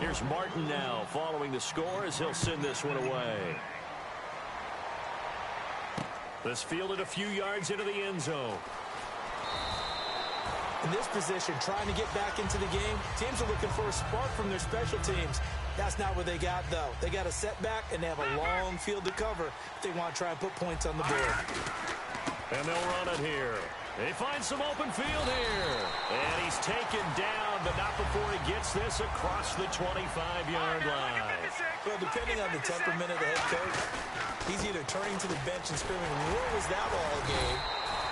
Here's Martin now following the score as he'll send this one away. This fielded a few yards into the end zone. In this position, trying to get back into the game, teams are looking for a spark from their special teams. That's not what they got, though. They got a setback, and they have a long field to cover if they want to try and put points on the board. And they'll run it here. They find some open field here. And he's taken down, but not before he gets this across the 25-yard line. Well, depending on the temperament of the head coach, he's either turning to the bench and screaming, "Where was that all game?"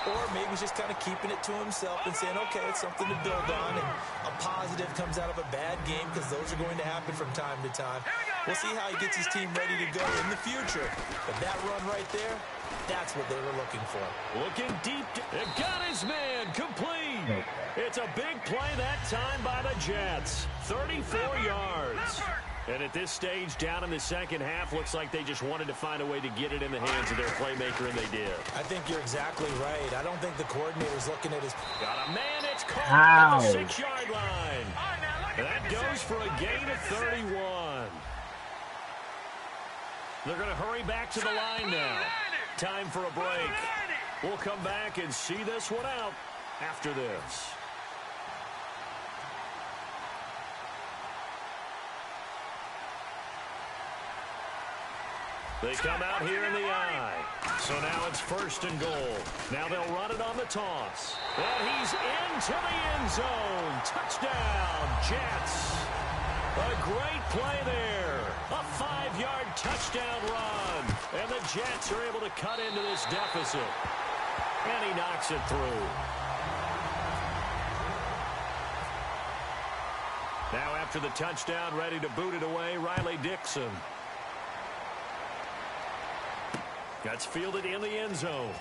Or maybe he's just kind of keeping it to himself and saying, okay, it's something to build on, and a positive comes out of a bad game because those are going to happen from time to time. We'll see how he gets his team ready to go in the future. But that run right there, that's what they were looking for. Looking deep. It got his man complete. It's a big play that time by the Jets. 34 yards. And at this stage, down in the second half, looks like they just wanted to find a way to get it in the hands of their playmaker, and they did. I think you're exactly right. I don't think the coordinator's looking at his... Got a man. It's caught at the 6-yard line. That goes for a gain of 31. They're going to hurry back to the line now. Time for a break. We'll come back and see this one out after this. They come out here in the eye. So now it's 1st and goal. Now they'll run it on the toss. And he's into the end zone. Touchdown, Jets. A great play there. A 5-yard touchdown run. And the Jets are able to cut into this deficit. And he knocks it through. Now after the touchdown, ready to boot it away, Riley Dixon. That's fielded in the end zone.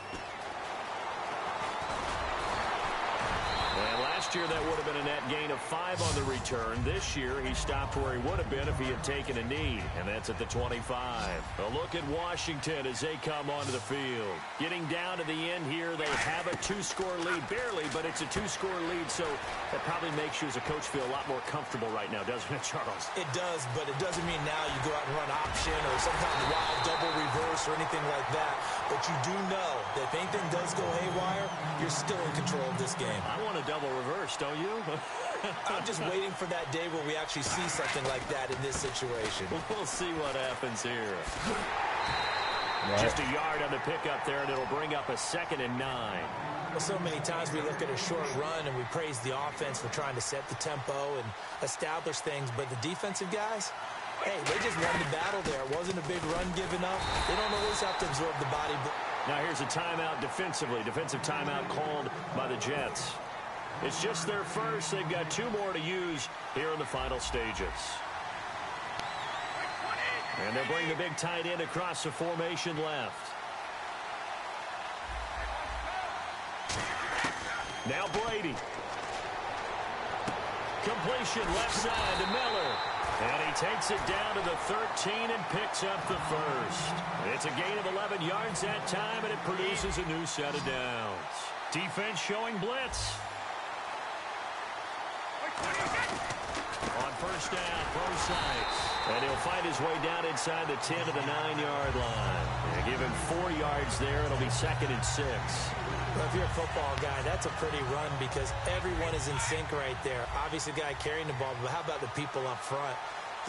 And last year that would have been a net gain of 5 on the return. This year he stopped where he would have been if he had taken a knee, and that's at the 25. A look at Washington as they come onto the field. Getting down to the end here, they have a 2-score lead. Barely, but it's a 2-score lead, so that probably makes you as a coach feel a lot more comfortable right now, doesn't it, Charles? It does, but it doesn't mean now you go out and run option or some kind of wild double reverse or anything like that. But you do know that if anything does go haywire, you're still in control of this game. I want a double reverse, don't you? I'm just waiting for that day where we actually see something like that in this situation. We'll see what happens here. Right. Just a yard on the pickup there, and it'll bring up a 2nd and 9. Well, so many times we look at a short run and we praise the offense for trying to set the tempo and establish things, but the defensive guys, hey, they just won the battle there. It wasn't a big run given up. They don't always have to absorb the body. Now here's a timeout defensively. Defensive timeout called by the Jets. It's just their first. They've got 2 more to use here in the final stages. And they'll bring the big tight end across the formation left. Now Brady. Completion left side to Miller. And he takes it down to the 13 and picks up the first. It's a gain of 11 yards that time, and it produces a new set of downs. Defense showing blitz. On first down, Prosise. And he'll find his way down inside the 10 to the 9-yard line. And give him 4 yards there. It'll be 2nd and 6. Well, if you're a football guy, that's a pretty run because everyone is in sync right there. Obviously, the guy carrying the ball, but how about the people up front?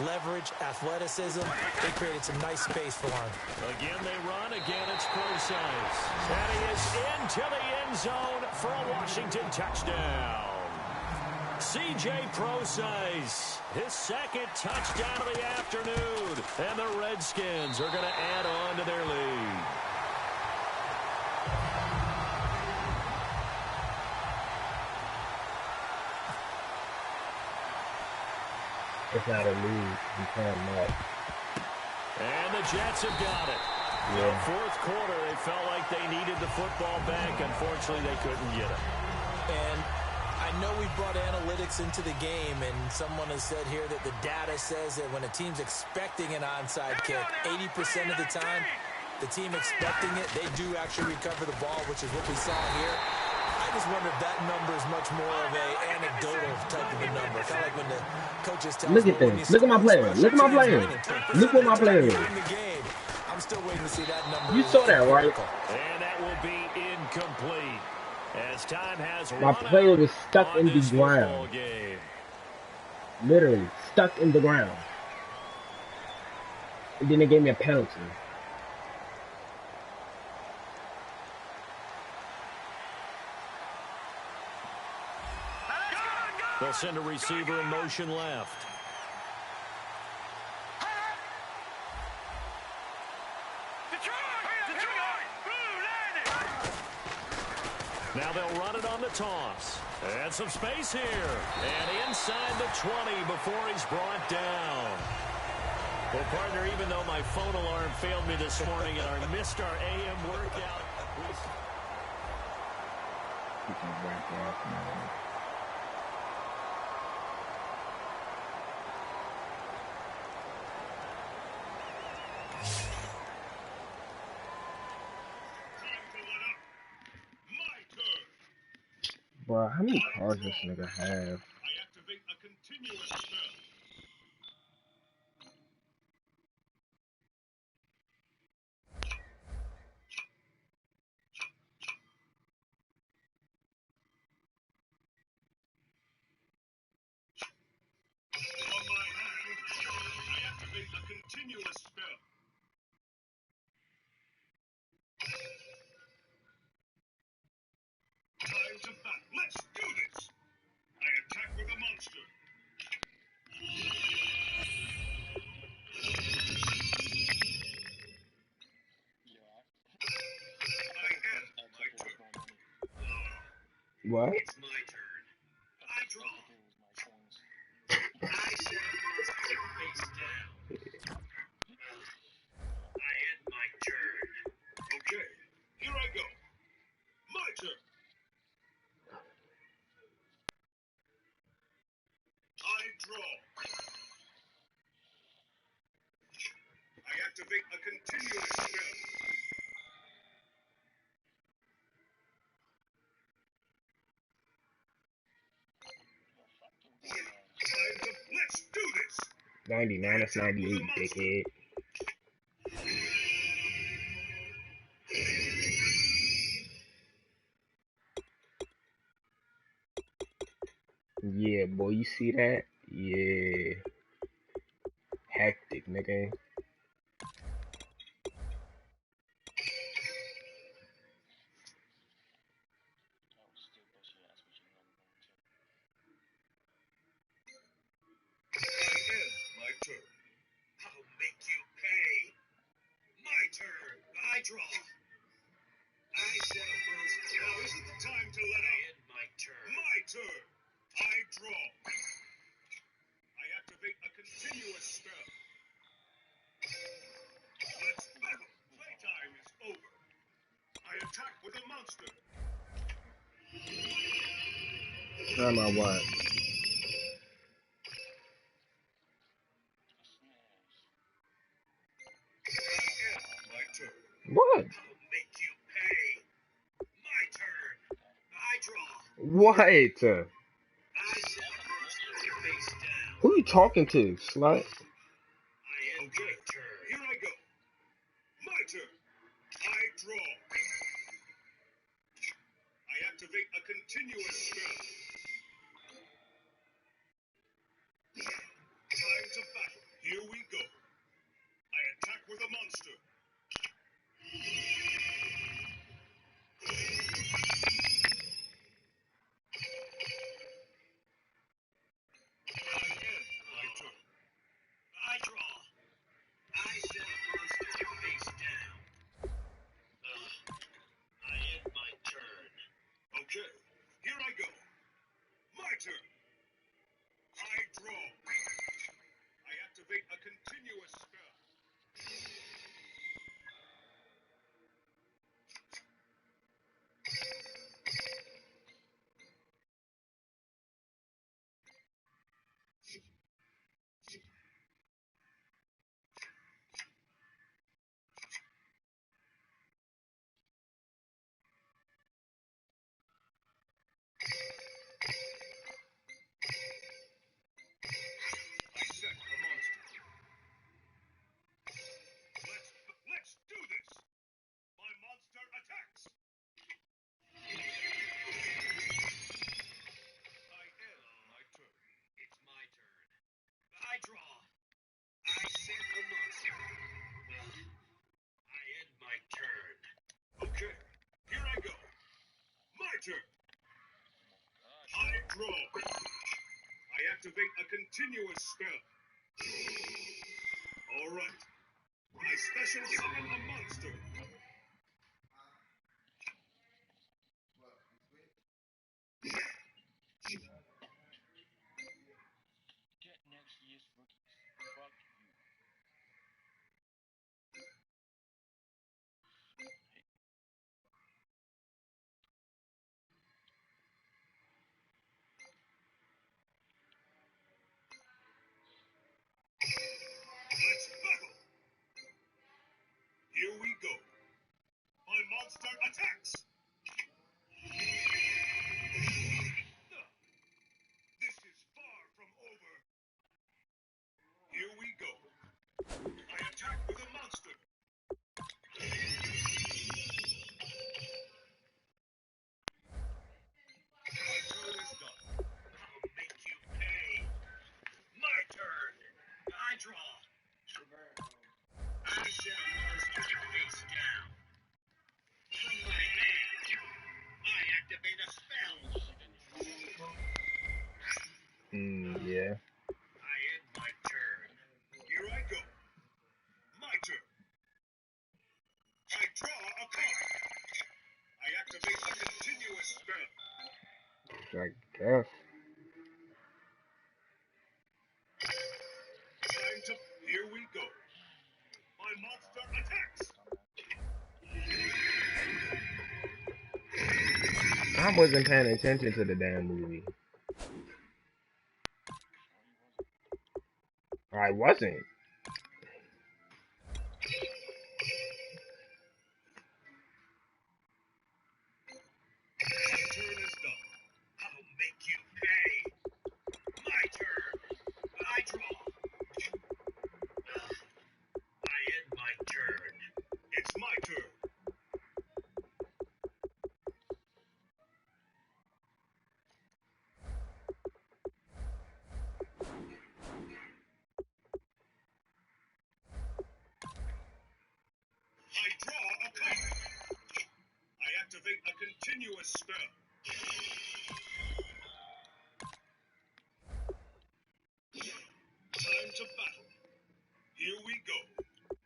Leverage, athleticism, they created some nice space for him. Again, they run. Again, it's Prosise. And he is into the end zone for a Washington touchdown. C.J. Prosise, his 2nd touchdown of the afternoon. And the Redskins are going to add on to their lead. It's not a lead. You can't not. And the Jets have got it. Yeah. The 4th quarter, they felt like they needed the football back. Unfortunately, they couldn't get it. And I know we brought analytics into the game, and someone has said here that the data says that when a team's expecting an onside kick, 80% of the time, the team expecting it, they do actually recover the ball, which is what we saw here. I just wonder if that number is much more of a anecdotal type of a number. Kind of like when the coaches tell Look us, at when you this. Look at score my player. special Look at my teams player. winning, 10% Look what of my the time player you is. win the game. I'm still waiting to see that number. You saw that, right? And that will be incomplete. As time has My run player out was stuck on in the this football ground. game. Literally stuck in the ground. And then they gave me a penalty. They'll send a receiver in motion left. Now they'll run it on the toss. And some space here. And inside the 20 before he's brought down. Well, partner, even though my phone alarm failed me this morning and I missed our AM workout. Bro, how many cars this nigga have? I activate a continuous spell. On my hand, I activate a continuous spell. Time to battle. Let's do this! I attack with a monster. I end my turn. What? It's my turn. I draw. I set a monster face down. I end my turn. Okay, here I go. My turn. I draw. I activate a continuous spell. Time to let's do this. 99, that's 98, dickhead. Yeah, boy, you see that? Yeah. Hectic, nigga. I end my turn. I'll make you pay. My turn. I draw. I set a monster. Now isn't the time to let up. I end my turn. My turn. I draw. I activate a continuous spell. Let's battle. Playtime is over. I attack with a monster. Try my what? I end my turn. What? I'll make you pay. My turn. I draw. What? I set a monster face down. Who you talking to, slut? I end my turn. Here I go. My turn. I draw. I activate a continuous spell. Time to battle. Here we go. I attack with a monster. I end my turn. I draw. I set a monster face down. I end my turn. Okay, here I go. My turn. I draw. draw. I set a monster. I end my turn. Okay, here I go. My turn. I draw. I activate a continuous spell. All right. I special summon a monster. Get next year's rookies. Fuck you. Let's battle. Here we go. My monster attacks. This is far from over. Here we go. I attack with a monster. My turn is done. I'll make you pay. My turn. I draw. I set a monster face down. From my hand, I activate a spell. Yeah. I end my turn. Here I go. My turn. I draw a card. I activate a continuous spell. I guess. Time to. Here we go. My monster attacks. I wasn't paying attention to the damn movie. I wasn't. My turn is done. I'll make you pay. My turn. I draw. I end my turn. It's my turn. I draw a card. I activate a continuous spell. Time to battle. Here we go.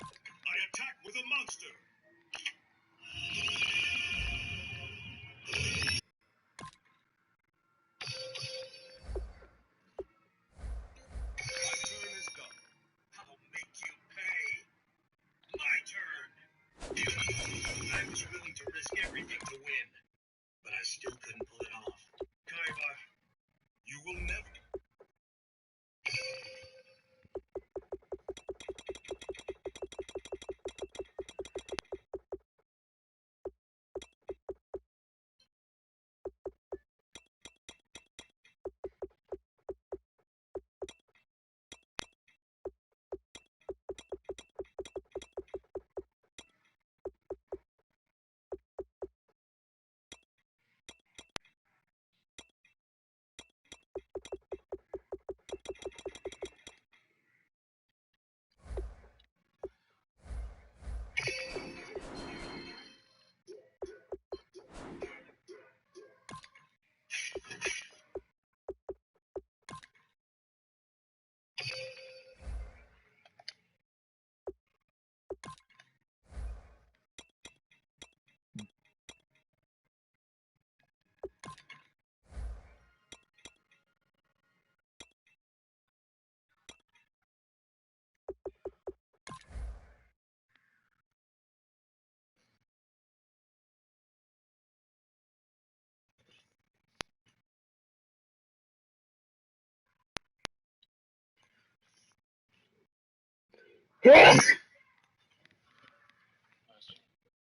I attack with a monster. My turn is done. I'll make you pay. My turn. I was willing to risk everything to win, but I still couldn't pull it off. Kaiba, you will never.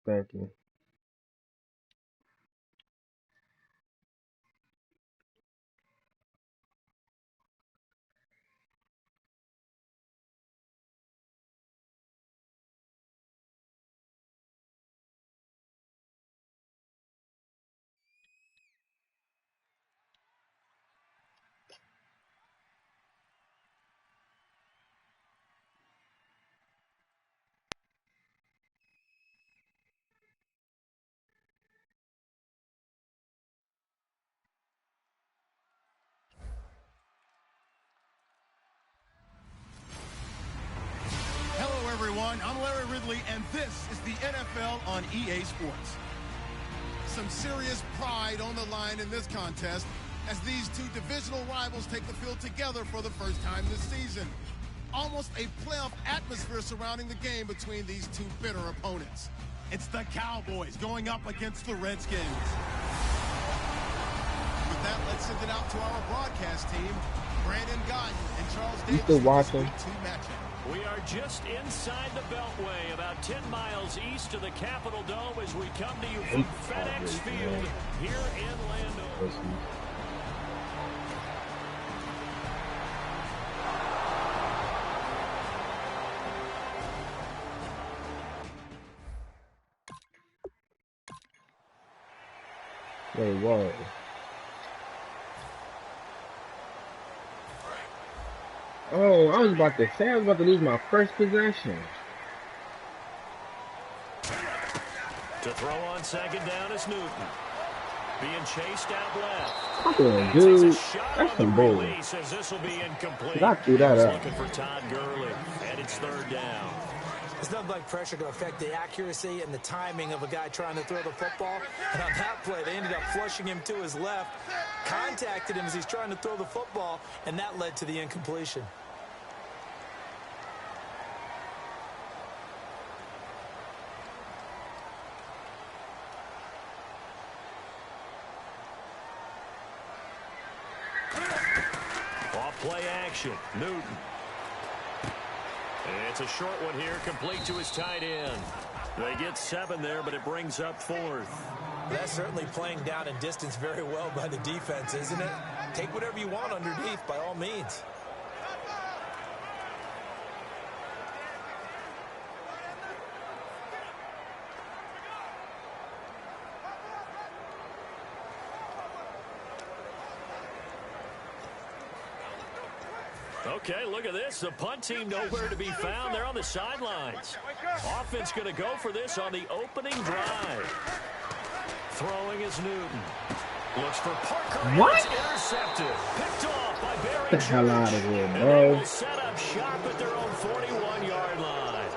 Thank you. everyone. I'm Larry Ridley, and this is the NFL on EA Sports. Some serious pride on the line in this contest as these two divisional rivals take the field together for the first time this season. Almost a playoff atmosphere surrounding the game between these two bitter opponents. It's the Cowboys going up against the Redskins. With that, let's send it out to our broadcast team, Brandon Guyton and Charles Davis. You still watching? We are just inside the Beltway, about 10 miles east of the Capitol Dome as we come to you from FedEx Field here in Landover. Wait, whoa. Oh, I was about to say I was about to lose my first possession. To throw on second down is Newton. Being chased out left. Come on, dude. That's some bull. As this will be incomplete. I threw that up. Looking for Todd Gurley, and it's third down. There's nothing like pressure to affect the accuracy and the timing of a guy trying to throw the football. And on that play, they ended up flushing him to his left, contacted him as he's trying to throw the football, and that led to the incompletion. Play action. Newton. It's a short one here, complete to his tight end. They get 7 there, but it brings up 4th. That's certainly playing down and distance very well by the defense, isn't it? Take whatever you want underneath, by all means. Okay, look at this. The punt team nowhere to be found. They're on the sidelines. Offense going to go for this on the opening drive. Throwing is Newton. Looks for Parker. What? It's intercepted. Picked off by Barry Get the hell out of here, And bro. they will set up shop at their own 41-yard line.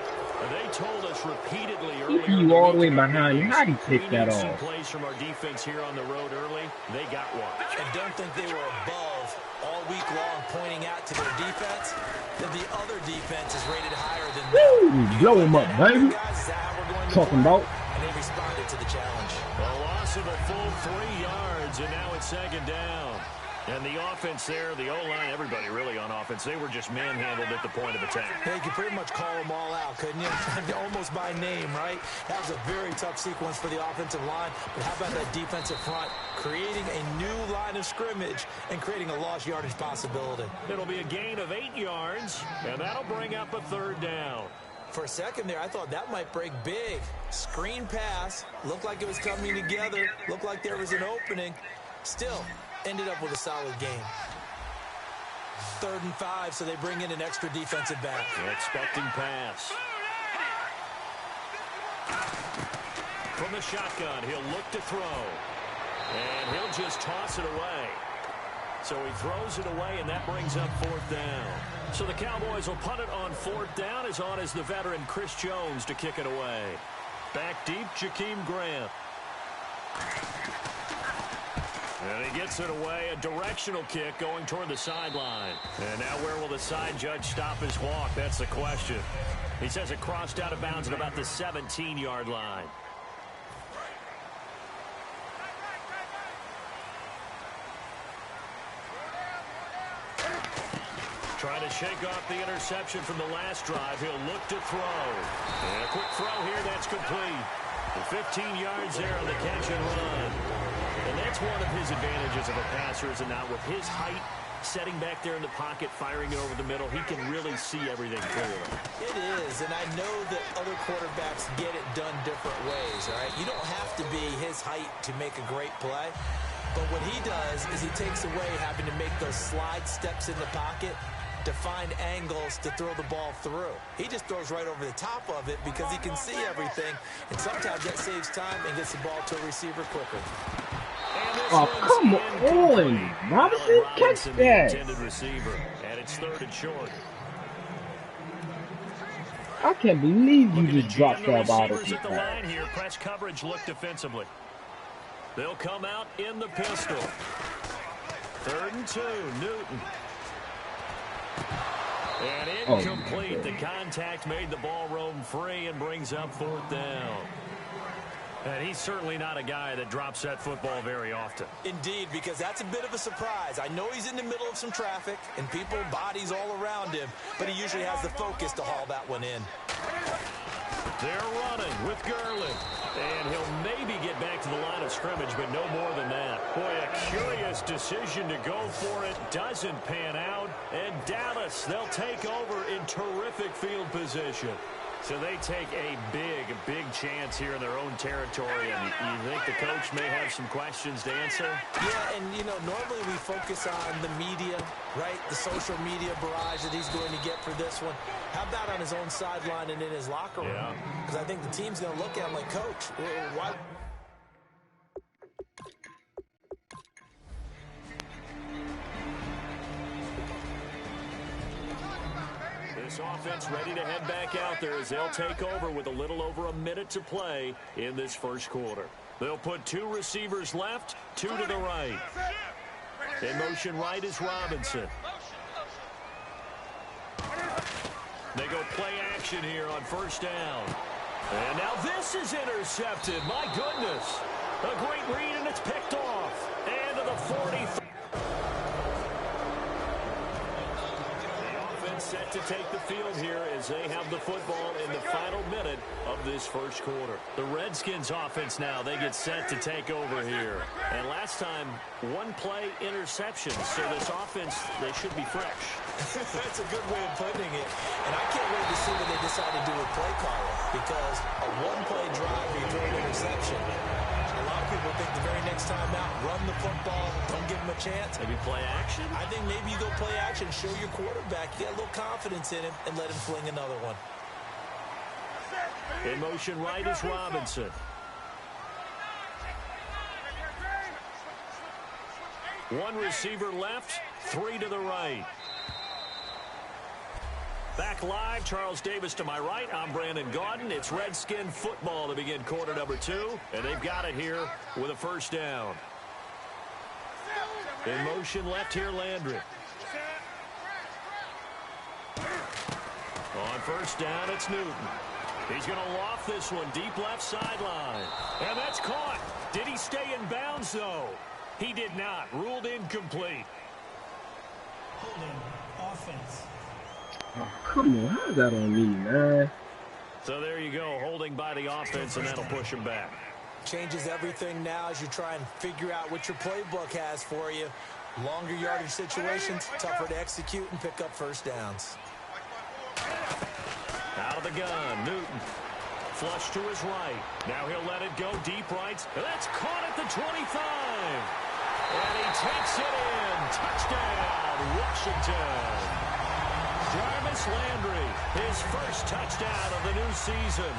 They told us repeatedly earlier. You all the way behind you. How do you pick that some off? plays from our defense here on the road early. They got one. And don't think they were above all week long pointing out to their defense that the other defense is rated higher than them. Woo! Blow him up, baby. Guys, is that how we're going to Talking play? about. And they responded to the challenge. A loss of a full 3 yards, and now it's second down. And the offense there, the O-line, everybody really on offense, they were just manhandled at the point of attack. Yeah, you could pretty much call them all out, couldn't you? Almost by name, right? That was a very tough sequence for the offensive line. But how about that defensive front creating a new line of scrimmage and creating a lost yardage possibility? It'll be a gain of 8 yards, and that'll bring up a third down. For a second there, I thought that might break big. Screen pass. Looked like it was coming together. Looked like there was an opening. Still, ended up with a solid game. 3rd and 5, so they bring in an extra defensive back. Expecting pass. From the shotgun, he'll look to throw. And he'll just toss it away. So he throws it away, and that brings up 4th down. So the Cowboys will punt it on 4th down. As on as the veteran Chris Jones to kick it away. Back deep, Jakeem Grant. And he gets it away, a directional kick going toward the sideline. And now where will the side judge stop his walk? That's the question. He says it crossed out of bounds at about the 17-yard line. Trying to shake off the interception from the last drive. He'll look to throw. And a quick throw here, that's complete. The 15 yards there on the catch and run. And that's one of his advantages of a passer, is not with his height, setting back there in the pocket, firing it over the middle. He can really see everything clearly. It is, and I know that other quarterbacks get it done different ways, all right? You don't have to be his height to make a great play. But what he does is he takes away having to make those slide steps in the pocket to find angles to throw the ball through. He just throws right over the top of it because he can see everything, and sometimes that saves time and gets the ball to a receiver quicker. Oh, come on. Robinson, catch that. Intended receiver, and it's 3rd and short. I can't believe you Looking just to dropped jam the that ball receivers to at the line here. Press coverage look defensively. They'll come out in the pistol. 3rd and 2, Newton. And incomplete. The contact made the ball roam free and brings up 4th down. And he's certainly not a guy that drops that football very often. Indeed, because that's a bit of a surprise. I know he's in the middle of some traffic and people, bodies all around him, but he usually has the focus to haul that one in. They're running with Gurley. And he'll maybe get back to the line of scrimmage, but no more than that. Boy, a curious decision to go for it. Doesn't pan out. And Dallas, they'll take over in terrific field position. So they take a big chance here in their own territory. And you think the coach may have some questions to answer? Yeah, and, you know, normally we focus on the media, right? The social media barrage that he's going to get for this one. How about on his own sideline and in his locker room? Because I think the team's going to look at him like, Coach, why? This offense ready to head back out there as they'll take over with a little over a minute to play in this first quarter. They'll put 2 receivers left, 2 to the right. In motion right is Robinson. They go play action here on 1st down. And now this is intercepted. My goodness. A great read, and it's picked off. And to the 43. Set to take the field here as they have the football in the final minute of this first quarter. The Redskins offense now, they get set to take over here. And last time, 1 play interception. So this offense, they should be fresh. That's a good way of putting it. And I can't wait to see what they decide to do with play calling, because a 1-play drive, you throw an interception. A lot of people think the very next time out, run the football, don't give him a chance. Maybe play action? I think maybe you go play action, show your quarterback, get a little confidence in him, and let him fling another one. In motion right is Robinson. One receiver left, 3 to the right. Back live, Charles Davis to my right. I'm Brandon Gaudin. It's Redskin football to begin quarter number 2, and they've got it here with a 1st down. In motion left here, Landry. On 1st down, it's Newton. He's going to loft this one deep left sideline. And that's caught. Did he stay in bounds, though? He did not. Ruled incomplete. Holding offense. Oh, come on. How's that on me, man? So there you go. Holding by the offense, and that'll push him back. Changes everything now as you try and figure out what your playbook has for you. Longer yardage situations, tougher to execute and pick up 1st downs. Out of the gun, Newton. Flush to his right. Now he'll let it go deep right. That's caught at the 25. And he takes it in. Touchdown, Washington. Jarvis Landry, his 1st touchdown of the new season.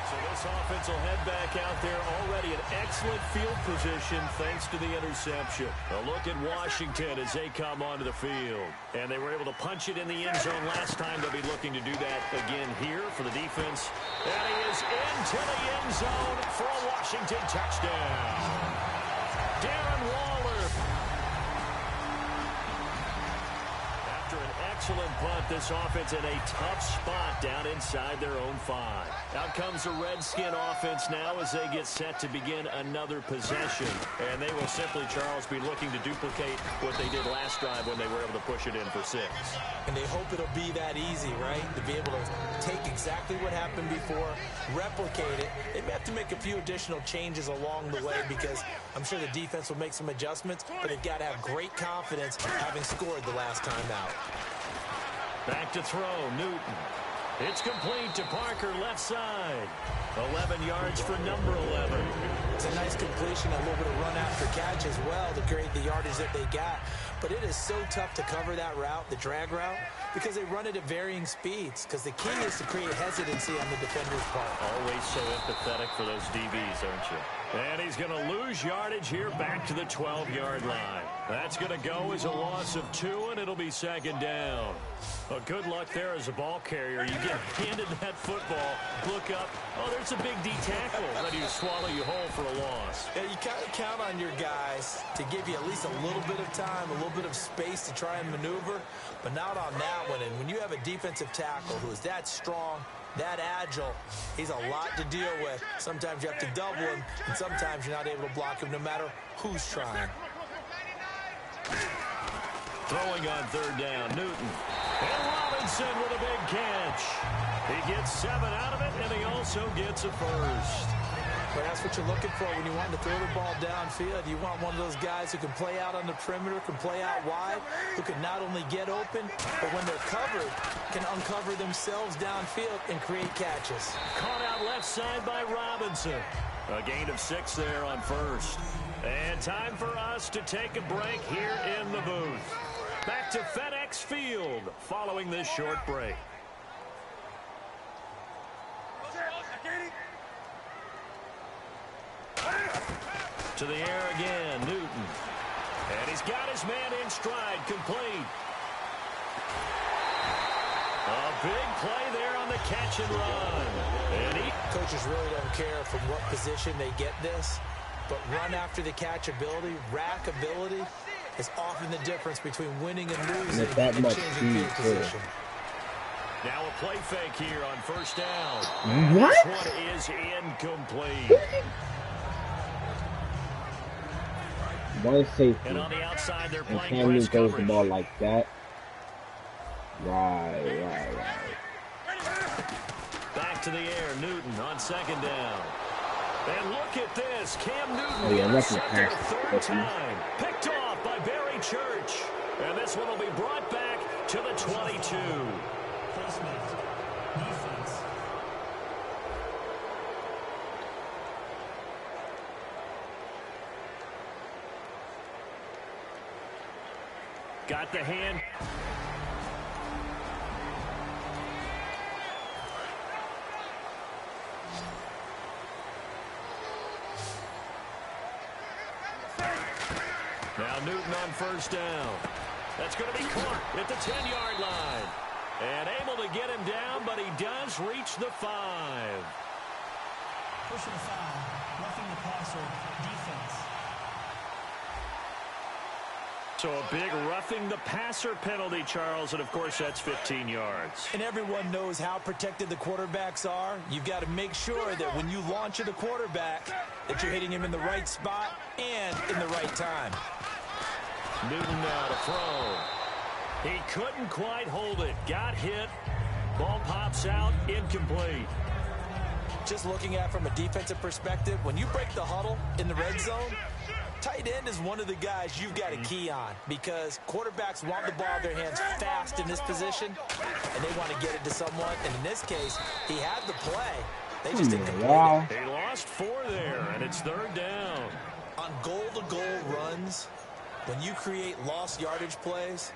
So this offense will head back out there already in excellent field position thanks to the interception. A look at Washington as they come onto the field. And they were able to punch it in the end zone last time. They'll be looking to do that again here for the defense. And he is into the end zone for a Washington touchdown. Darren Waller. Excellent punt. This offense in a tough spot down inside their own 5. Out comes the Redskin offense now as they get set to begin another possession. And they will simply, Charles, be looking to duplicate what they did last drive when they were able to push it in for 6. And they hope it'll be that easy, right? To be able to take exactly what happened before, replicate it. They may have to make a few additional changes along the way because I'm sure the defense will make some adjustments, but they've got to have great confidence having scored the last time out. Back to throw, Newton. It's complete to Parker, left side. 11 yards for number 11. It's a nice completion, a little bit of run after catch as well to create the yardage that they got. But it is so tough to cover that route, the drag route, because they run it at varying speeds. Because the key is to create hesitancy on the defender's part. Always so empathetic for those DBs, aren't you? And he's going to lose yardage here back to the 12-yard line. That's going to go as a loss of 2, and it'll be second down. Well, good luck there as a ball carrier. You get handed that football, look up, oh, there's a big D tackle ready to swallow you whole for a loss. Yeah, you kind of count on your guys to give you at least a little bit of time, a little bit of space to try and maneuver, but not on that one. And when you have a defensive tackle who is that strong, that agile, he's a lot to deal with. Sometimes you have to double him, and sometimes you're not able to block him no matter who's trying. Throwing on third down, Newton. And Robinson with a big catch. He gets 7 out of it, and he also gets a first. But that's what you're looking for when you want to throw the ball downfield. You want one of those guys who can play out on the perimeter, can play out wide, who can not only get open, but when they're covered, can uncover themselves downfield and create catches. Caught out left side by Robinson. A gain of 6 there on first. And time for us to take a break here in the booth. Back to FedEx Field following this short break. To the air again, Newton. And he's got his man in stride, complete. A big play there on the catch and run. And coaches really don't care from what position they get this, but run after the catch ability, rack ability, is often the difference between winning and losing that and much changing field position. now a play fake here on first down. What? This one is incomplete. One safety. And on the outside, they're And playing Cam Newton press throws the coverage. ball like that. Right. Back to the air, Newton on second down. And look at this, Cam Newton Oh, yeah, gets nothing set to for a pass. third time. Picked off by Barry Church. And this one will be brought back to the 22. Placement. Defense. Got the hand. Now Newton on first down. That's going to be caught at the 10-yard line. And able to get him down, but he does reach the 5. Personal foul. Roughing the passer. Defense. So a big roughing the passer penalty, Charles, and of course that's 15 yards. And everyone knows how protected the quarterbacks are. You've got to make sure that when you launch at the quarterback, that you're hitting him in the right spot and in the right time. Newton now to throw. He couldn't quite hold it. Got hit. Ball pops out. Incomplete. Just looking at it from a defensive perspective, when you break the huddle in the red zone, tight end is one of the guys you've got to key on because quarterbacks want the ball in their hands fast in this position, and they want to get it to someone. And in this case, he had the play. They just didn't complete it. He lost 4 there, and it's third down. On goal-to-goal runs, when you create lost yardage plays,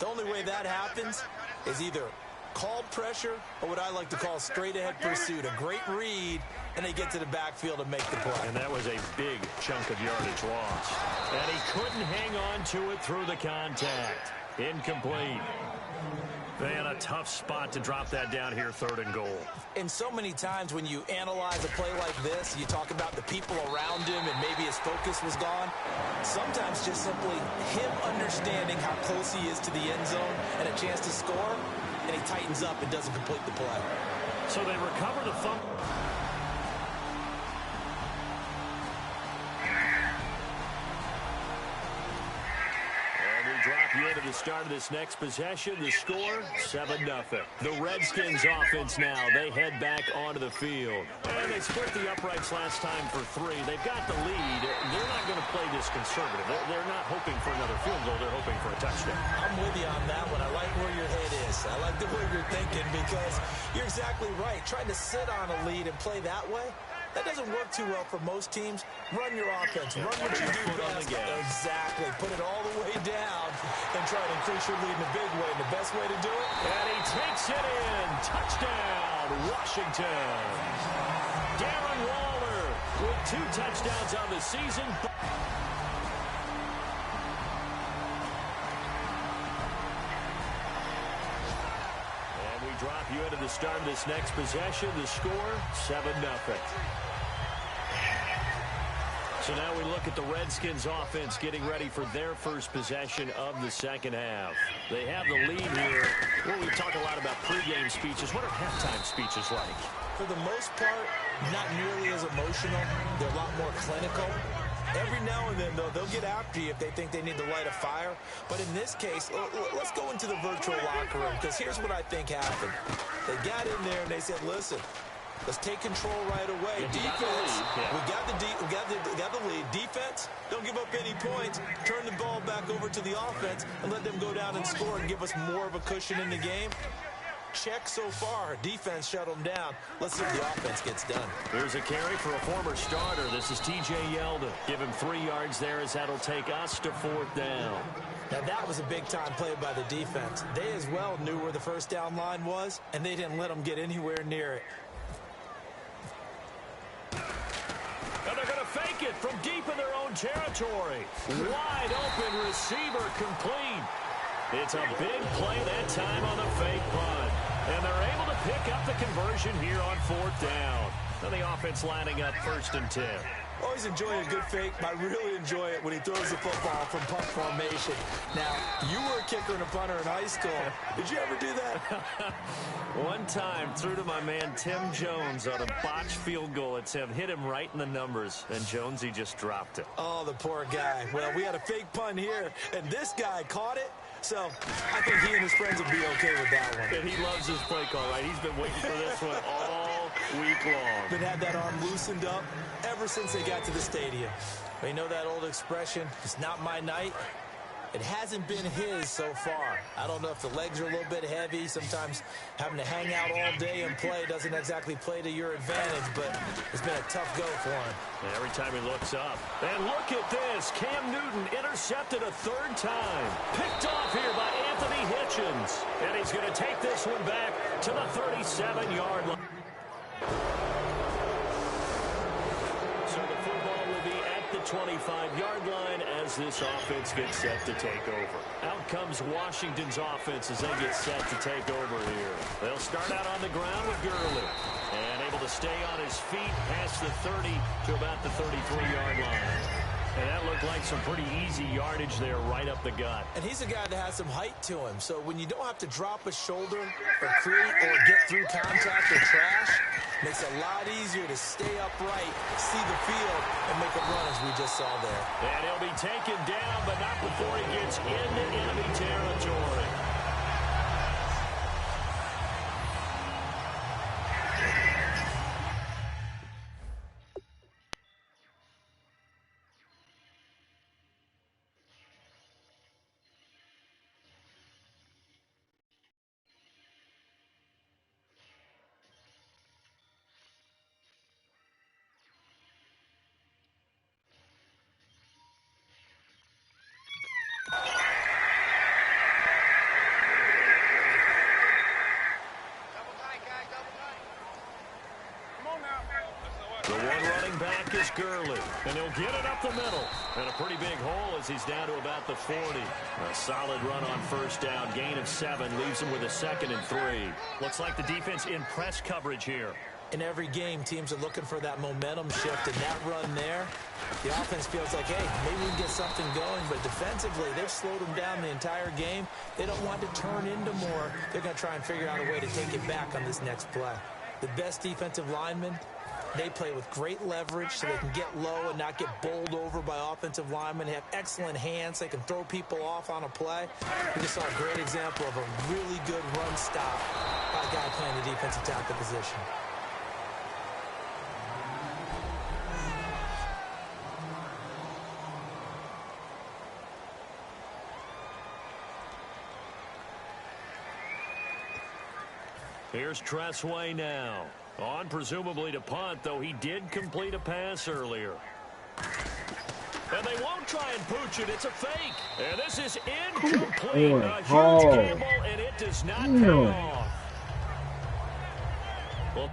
the only way that happens is either called pressure or what I like to call straight-ahead pursuit, a great read, and they get to the backfield and make the play. And that was a big chunk of yardage lost. And he couldn't hang on to it through the contact. Incomplete. Man, a tough spot to drop that down here, third and goal. And so many times when you analyze a play like this, you talk about the people around him and maybe his focus was gone. Sometimes just simply him understanding how close he is to the end zone and a chance to score, and he tightens up and doesn't complete the play. So they recover the fumble. Drop you into the start of this next possession. The score, 7-0. The Redskins offense now, they head back onto the field. And they split the uprights last time for 3. They've got the lead. They're not going to play this conservative. They're not hoping for another field goal. They're hoping for a touchdown. I'm with you on that one. I like where your head is. I like the way you're thinking because you're exactly right. Trying to sit on a lead and play that way, That doesn't work too well for most teams. Run your offense. Run what you do best. Exactly. Put it all the way down and try to increase your lead in a big way. And the best way to do it? And he takes it in. Touchdown, Washington. Darren Waller with 2 touchdowns on the season. Drop you into the start of this next possession. The score, 7-0. So now we look at the Redskins offense getting ready for their first possession of the second half. They have the lead here. Well, we talk a lot about pregame speeches. What are halftime speeches like? For the most part, not nearly as emotional. They're a lot more clinical. Every now and then, though, they'll get after you if they think they need to light a fire. But in this case, let's go into the virtual locker room, because here's what I think happened. They got in there and they said, listen, let's take control right away. Defense, we got the lead. Defense, don't give up any points. Turn the ball back over to the offense and let them go down and score and give us more of a cushion in the game. Check so far. Defense shut them down. Let's see if the offense gets done. Here's a carry for a former starter. This is T.J. Yeldon. Give him 3 yards there as that'll take us to 4th down. Now, that was a big-time play by the defense. They as well knew where the first down line was, and they didn't let them get anywhere near it. And they're going to fake it from deep in their own territory. Wide open receiver complete. It's a big play that time on the fake punt. And they're able to pick up the conversion here on 4th down. Now the offense lining up 1st and 10. Always enjoy a good fake, but I really enjoy it when he throws the football from punt formation. Now, you were a kicker and a punter in high school. Did you ever do that? One time, threw to my man Tim Jones on a botched field goal at Tim. Hit him right in the numbers, and Jonesy just dropped it. Oh, the poor guy. Well, we had a fake punt here, and this guy caught it. So, I think he and his friends will be okay with that one. And he loves his play call, right? He's been waiting for this one all week long. Been had that arm loosened up ever since they got to the stadium. But you know that old expression, it's not my night? It hasn't been his so far. I don't know if the legs are a little bit heavy. Sometimes having to hang out all day and play doesn't exactly play to your advantage, but it's been a tough go for him. And every time he looks up. And look at this. Cam Newton intercepted a 3rd time. Picked off here by Anthony Hitchens. And he's going to take this one back to the 37-yard line. So the football will be at the 25-yard line as this offense gets set to take over. Out comes Washington's offense as they get set to take over here. They'll start out on the ground with Gurley. And able to stay on his feet past the 30 to about the 33-yard line. And that looked like some pretty easy yardage there right up the gut. And he's a guy that has some height to him. So when you don't have to drop a shoulder or create or get through contact or trash, makes it a lot easier to stay upright, see the field, and make a run as we just saw there. And he'll be taken down, but not before he gets into enemy territory. The one running back is Gurley, and he'll get it up the middle. And a pretty big hole as he's down to about the 40. A solid run on 1st down, gain of 7, leaves him with a 2nd and 3. Looks like the defense in press coverage here. In every game, teams are looking for that momentum shift, and that run there, the offense feels like, hey, maybe we can get something going, but defensively, they've slowed them down the entire game. They don't want to turn into more. They're going to try and figure out a way to take it back on this next play. The best defensive linemen, they play with great leverage so they can get low and not get bowled over by offensive linemen. They have excellent hands. They can throw people off on a play. We just saw a great example of a really good run stop by a guy playing the defensive tackle position. Here's Tressway now. On presumably to punt, though he did complete a pass earlier. And they won't try and pooch it. It's a fake. And this is incomplete. A huge gamble, and it does not pay off. Well,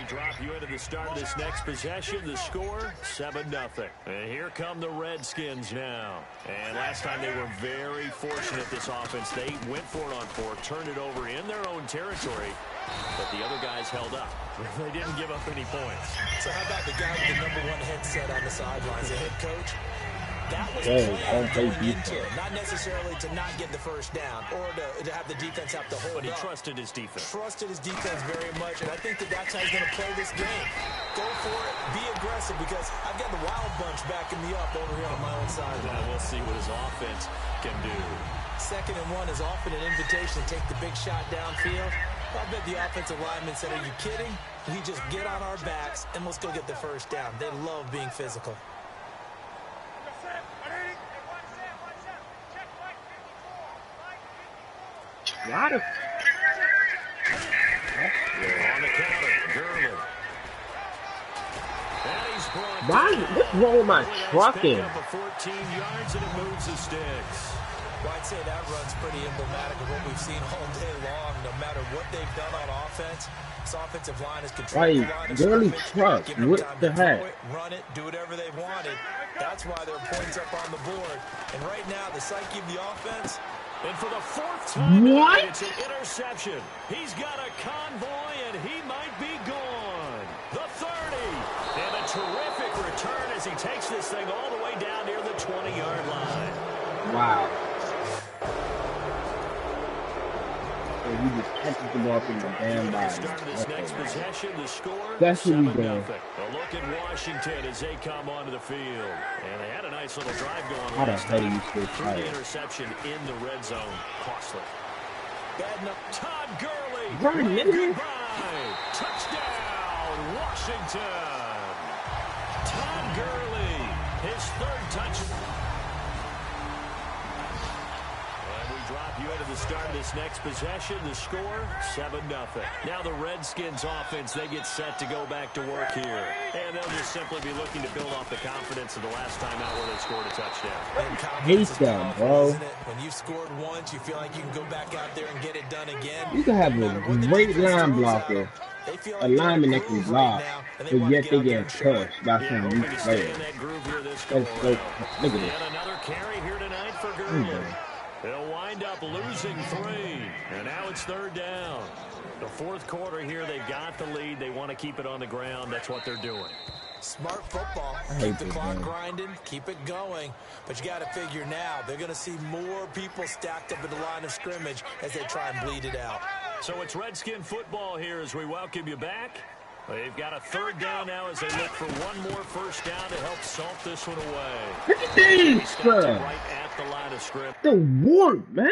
drop you into the start of this next possession. The score, 7-0. And here come the Redskins now. And last time they were very fortunate, this offense. They went for it on fourth, turned it over in their own territory, but the other guys held up. They didn't give up any points. So how about the guy with the #1 headset on the sidelines, the head coach? That was planned going into it. Not necessarily to not get the first down or to have the defense have to hold But he up. trusted his defense. Trusted his defense very much, and I think that's how he's going to play this game. Go for it. Be aggressive, because I've got the wild bunch backing me up over here on my own side. Now we'll see what his offense can do. 2nd and 1 is often an invitation to take the big shot downfield. I bet the offensive lineman said, "Are you kidding? We just get on our backs and let's go get the first down." They love being physical. Lot of On the counter, Gurley. And he's brought what's wrong with my trucking? Up a 14 yards, and it moves the sticks. Well, I'd say that run's pretty emblematic of what we've seen all day long. No matter what they've done on offense, this offensive line is controlling the line of Gurley scrimmage, truck. giving them What time the to throw heck? it, run it, do whatever they wanted. That's why their points up on the board. And right now, the psyche of the offense. And for the 4th time What? tonight, it's an interception. He's got a convoy, and he might be gone. The 30. And a terrific return as he takes this thing all the way down near the 20-yard line. wow. So you just catches the ball from the damn body. Start of this next possession, the score, That's what we 7-0. doing. A look at Washington as they come onto the field. And they had a nice little drive going How the last hell time. you still Through try the it? interception in the red zone, costly. Bad enough. Todd Gurley. Right, Wave nigga. goodbye. Touchdown, Washington. Todd Gurley, his 3rd touchdown. And we drop you into the start of this next possession. The score, 7-0. Now the Redskins offense, they get set to go back to work here. And they'll just simply be looking to build off the confidence of the last time out where they scored a touchdown. And confidence is Hate that, powerful, bro. isn't it? When you've scored once, you feel like you can go back out there and get it done again. You can have No a matter what the great defense line throws blocker, at them, they feel a like they're lineman in a that can groove block, right now, and they but wanna yet get they out there get and show it. touched by Yeah, some hoping weak to stay players. in that groove here this Let's go go. around. Look at this. And another carry here tonight for Gurley. They'll wind up losing 3. And now it's 3rd down. The 4th quarter here, they've got the lead. They want to keep it on the ground. That's what they're doing. Smart football. hate Keep the this clock game. grinding. Keep it going. But you got to figure now, they're going to see more people stacked up at the line of scrimmage as they try and bleed it out. So it's Redskin football here as we welcome you back. They've got a 3rd down now as they look for one more first down to help salt this one away. Look at these, Stopped bro. right at the line of scrimmage. The warp, man.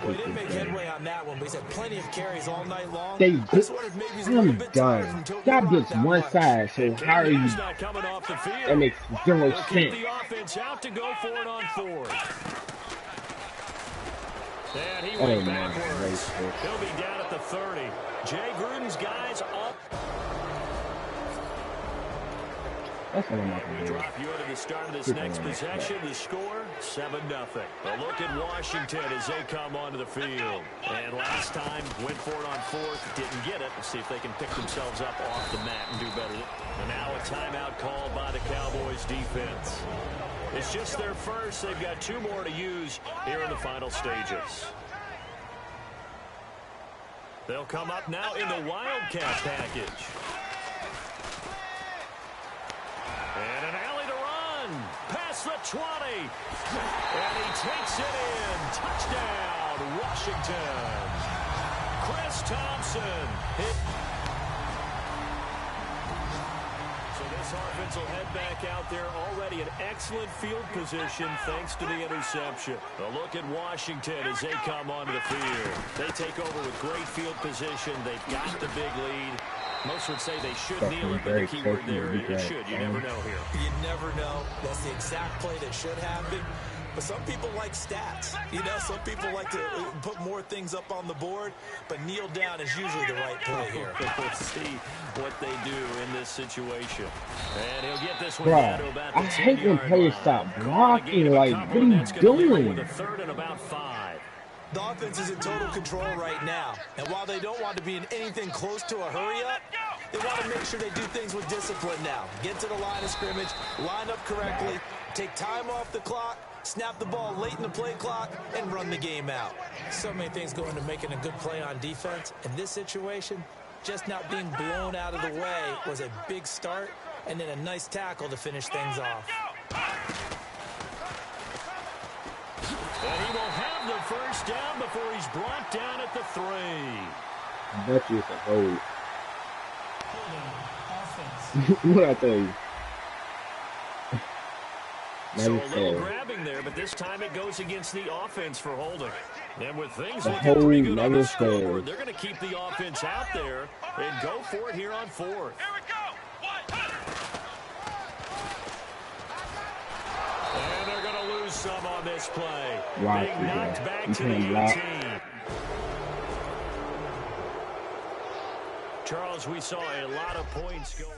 We didn't make headway on that one, but he's had plenty of carries all night long. They This one is maybe a little I'm bit tired from done. tilting Y'all the rock just that one much. side, so how are you? He's not coming off the field. That makes 0 They'll keep sense. the offense out to go for it on 4th. And he Oh, went man, backwards. great. He'll be down at the 30. Jay Gruden's guys up. That's what I'm about We to do. drop you into the start of this Keep next it on that. possession. The score, 7-0. A look at Washington as they come onto the field. And last time, went for it on 4th, didn't get it. Let's see if they can pick themselves up off the mat and do better. And now a timeout called by the Cowboys defense. It's just their first. They've got 2 more to use here in the final stages. They'll come up now in the Wildcat package. And an alley to run. Past the 20. And he takes it in. Touchdown, Washington. Chris Thompson hit. So this this offense will head back out there already in excellent field position thanks to the interception. A look at Washington as they come onto the field. They take over with great field position. They've got the big lead. Most would say they should kneel it, but the key word there is should. You never know here. You never know. That's the exact play that should happen. But some people like stats. You know, some people like to put more things up on the board, but kneel down is usually the right play here. Let's see what they do in this situation. And he'll get this one down to about the 10-yard line. I hate when players stop blocking. Like, what are you doing? With a third and about 5. The offense is in total control right now. And while they don't want to be in anything close to a hurry-up, they want to make sure they do things with discipline now. Get to the line of scrimmage, line up correctly, take time off the clock, snap the ball late in the play clock, and run the game out. So many things go into making a good play on defense. In this situation, just not being blown out of the way was a big start, and then a nice tackle to finish things off. And he will have the first down before he's brought down at the 3. I bet you it's a hold. What I tell you? So a little grabbing there, but this time it goes against the offense for holding. And with things looking pretty good on the scoreboard, they're going to keep the offense out there and go for it here on 4th. Here we go. And they're going to lose some on this play. Wow, Being knocked back you to the can't 18. Charles, we saw a lot of points go on.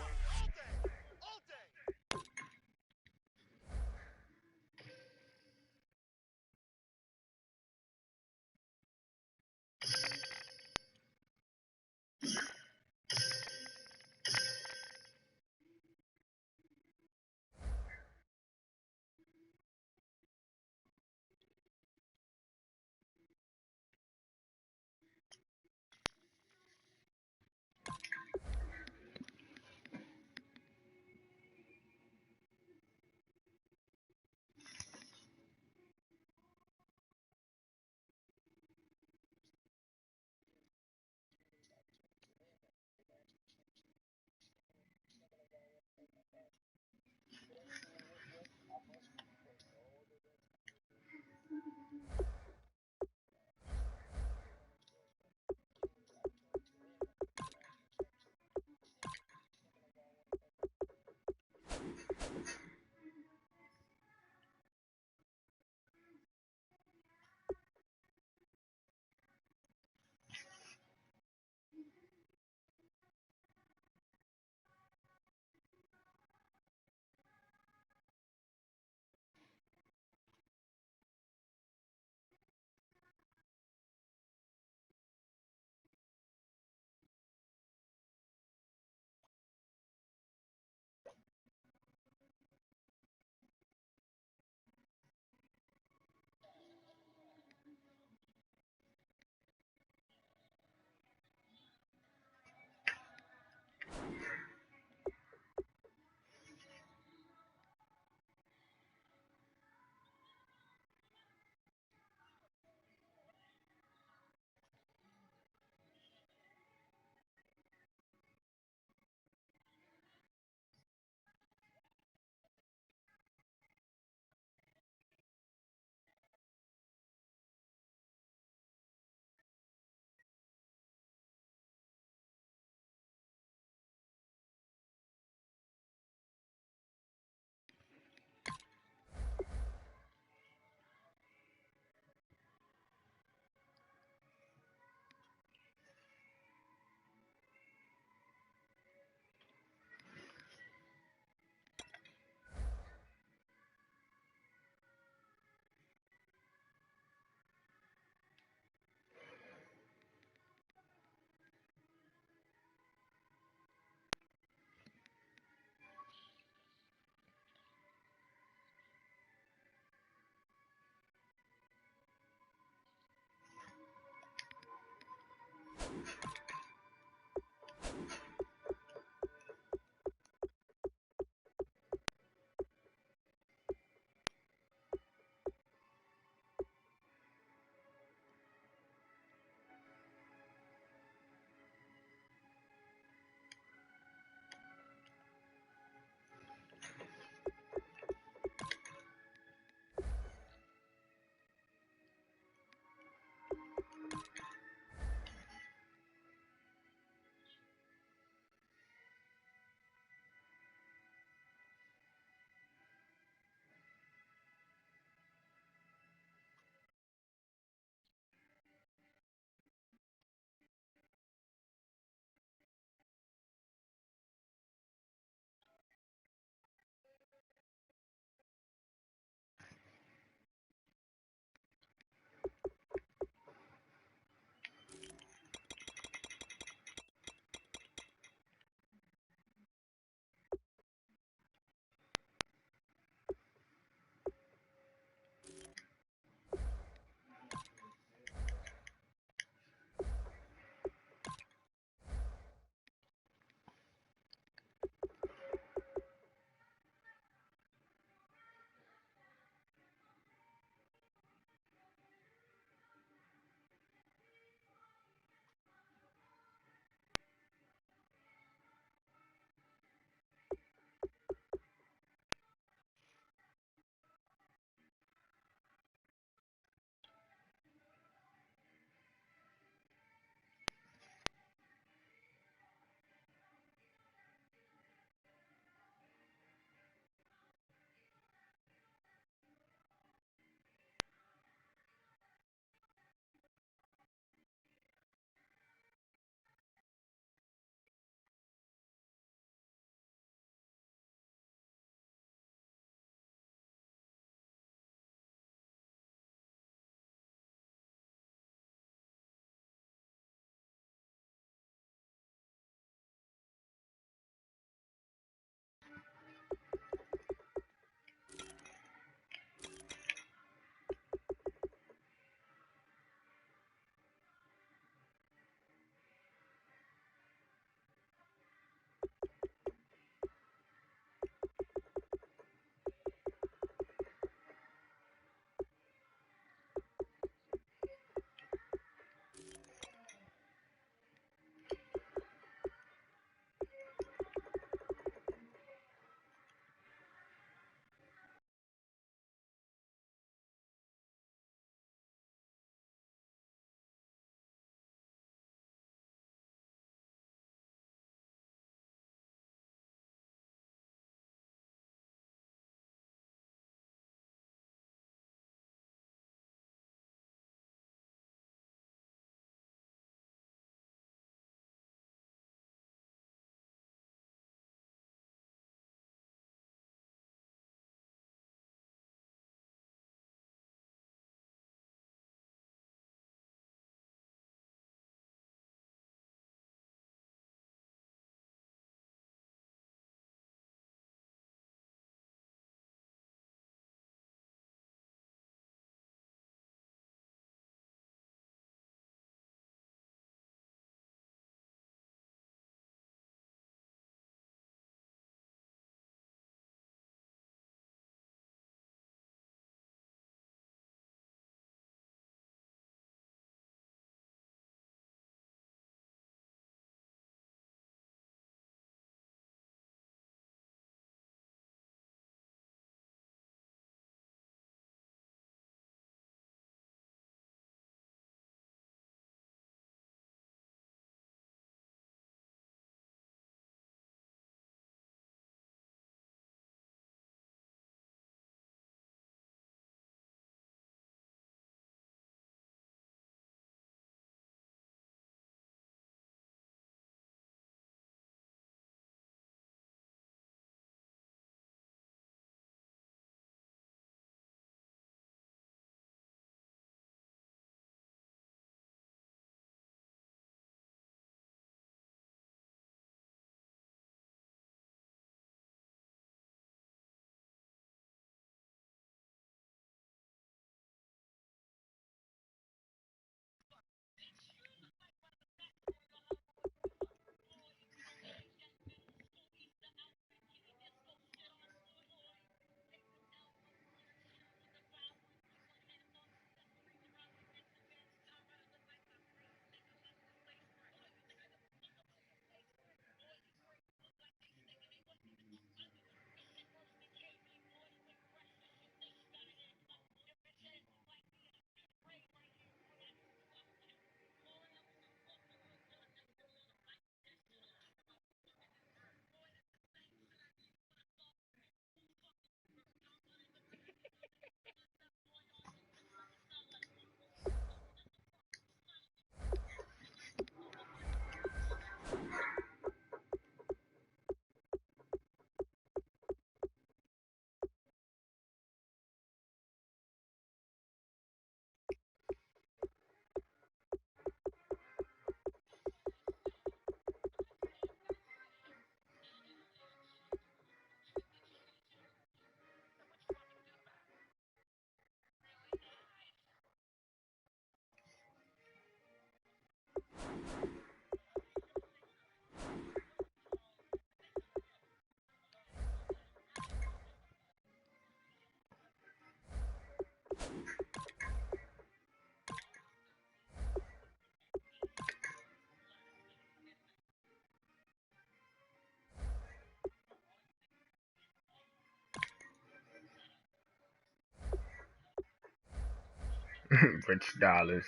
Rich dollars.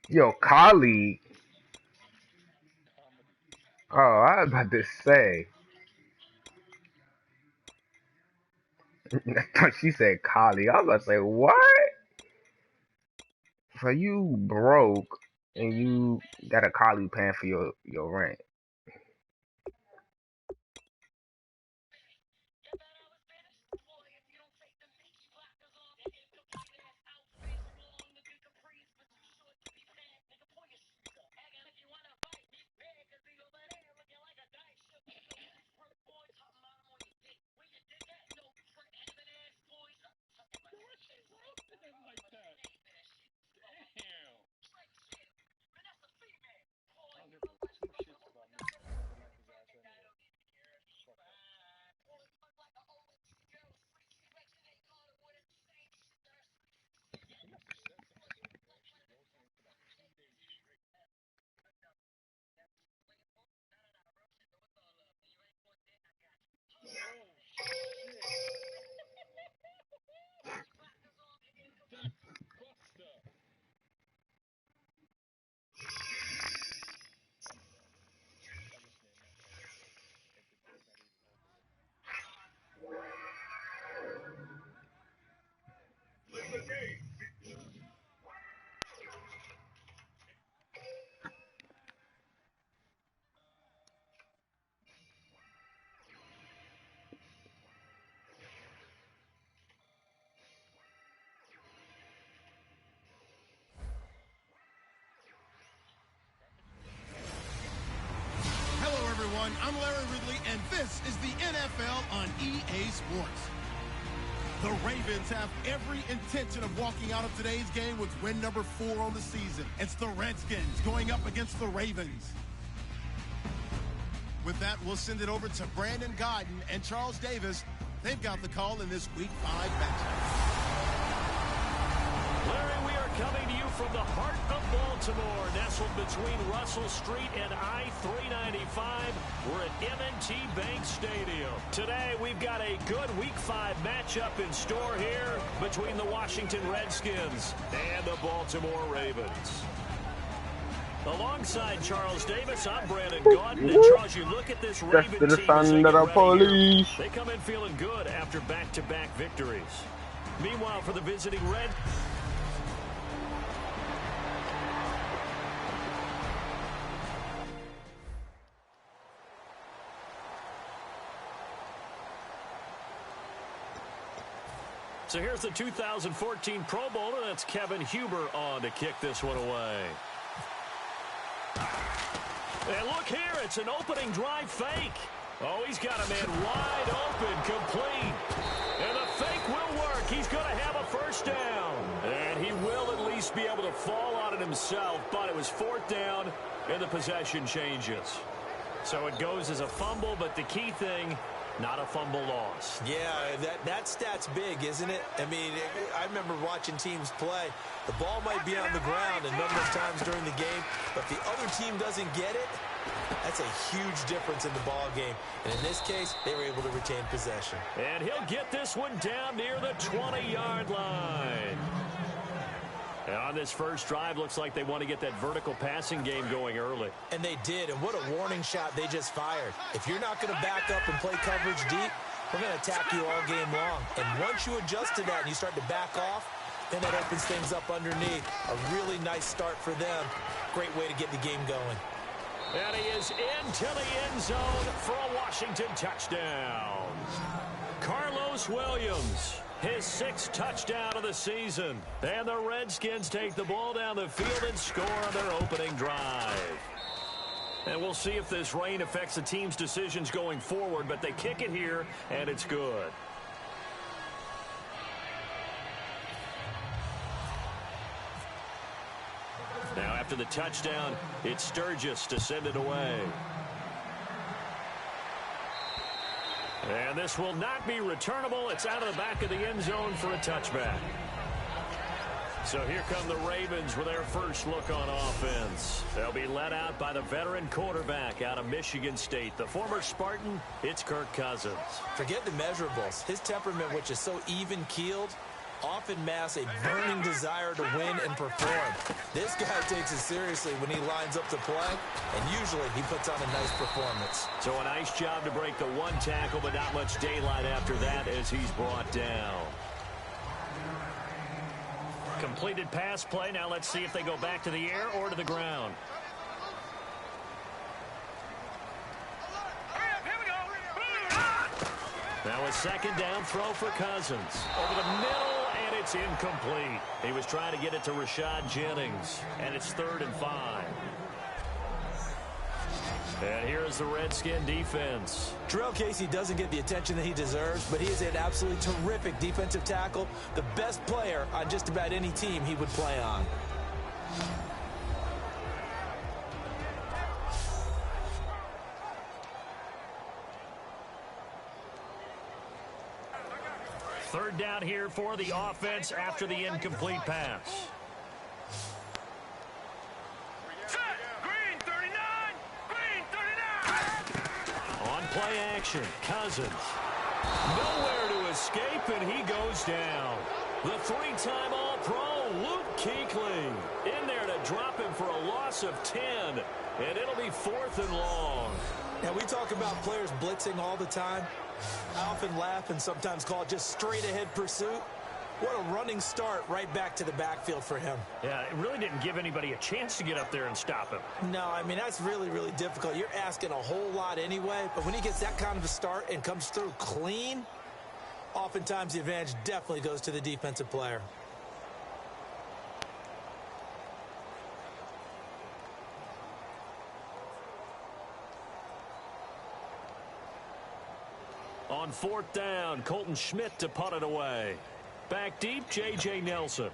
Yo, colleague. Oh, I was about to say. I thought she said colleague. I was about to say, what? So you broke and you got a colleague paying for your rent. Like that. Damn. I don't give two shits about me. I'm like his ass anyway. Fuck that. He must have said something to me, bro. She ghosted me for like 2 days straight. Oh, shit. That's fucked up. I just named my phone. Like the day's not even over yet. Hello, everyone. I'm Larry Ridley, and this is the NFL on EA Sports. The Ravens have every intention of walking out of today's game with win number 4 on the season. It's the Redskins going up against the Ravens. With that, we'll send it over to Brandon Godden and Charles Davis. They've got the call in this Week 5 matchup. Larry, we are coming to you from the heart of Baltimore, nestled between Russell Street and I-395. We're at M&T Bank Stadium. Today, we've got a good Week 5 matchup in store here between the Washington Redskins and the Baltimore Ravens. Alongside Charles Davis, I'm Brandon Gaudin. And Charles, you look at this Raven Just to the team son as they of get the ready police. here. They come in feeling good after back-to-back victories. Meanwhile, for the visiting Reds, so here's the 2014 Pro Bowler. That's Kevin Huber on to kick this one away. And look here, it's an opening drive fake. Oh, he's got a man wide open, complete. And the fake will work. He's going to have a first down. And he will at least be able to fall on it himself, but it was 4th down, and the possession changes. So it goes as a fumble, but the key thing, not a fumble loss. Yeah, that stat's big, isn't it? I mean, I remember watching teams play. The ball might be on the ground a number of times during the game, but if the other team doesn't get it, that's a huge difference in the ball game. And in this case, they were able to retain possession. And he'll get this one down near the 20-yard line. And on this first drive, looks like they want to get that vertical passing game going early. And they did, and what a warning shot they just fired. If you're not going to back up and play coverage deep, we're going to attack you all game long. And once you adjust to that and you start to back off, then that opens things up underneath. A really nice start for them. Great way to get the game going. And he is into the end zone for a Washington touchdown. Carlos Williams, his 6th touchdown of the season. And the Redskins take the ball down the field and score on their opening drive. And we'll see if this rain affects the team's decisions going forward, but they kick it here, and it's good. Now after the touchdown, it's Sturgis to send it away. And this will not be returnable. It's out of the back of the end zone for a touchback. So here come the Ravens with their first look on offense. They'll be led out by the veteran quarterback out of Michigan State. The former Spartan, it's Kirk Cousins. Forget the measurables. His temperament, which is so even-keeled, often masks a burning desire to win and perform. This guy takes it seriously when he lines up to play, and usually he puts on a nice performance. So a nice job to break the one tackle, but not much daylight after that as he's brought down. Completed pass play. Now let's see if they go back to the air or to the ground. Now a second down throw for Cousins. Over the middle, and it's incomplete. He was trying to get it to Rashad Jennings, and it's 3rd and 5. And here is the Redskin defense. Terrell Casey doesn't get the attention that he deserves, but he is an absolutely terrific defensive tackle, the best player on just about any team he would play on. Third down here for the offense after the incomplete pass. Play action. Cousins. Nowhere to escape, and he goes down. The three-time All-Pro, Luke Kuechly, in there to drop him for a loss of 10, and it'll be 4th and long. Now, we talk about players blitzing all the time. I often laugh and sometimes call it just straight-ahead pursuit. What a running start right back to the backfield for him. Yeah, it really didn't give anybody a chance to get up there and stop him. No, I mean, that's really, really difficult. You're asking a whole lot anyway, but when he gets that kind of a start and comes through clean, oftentimes the advantage definitely goes to the defensive player. On 4th down, Colton Schmidt to punt it away. Back deep, J.J. Nelson.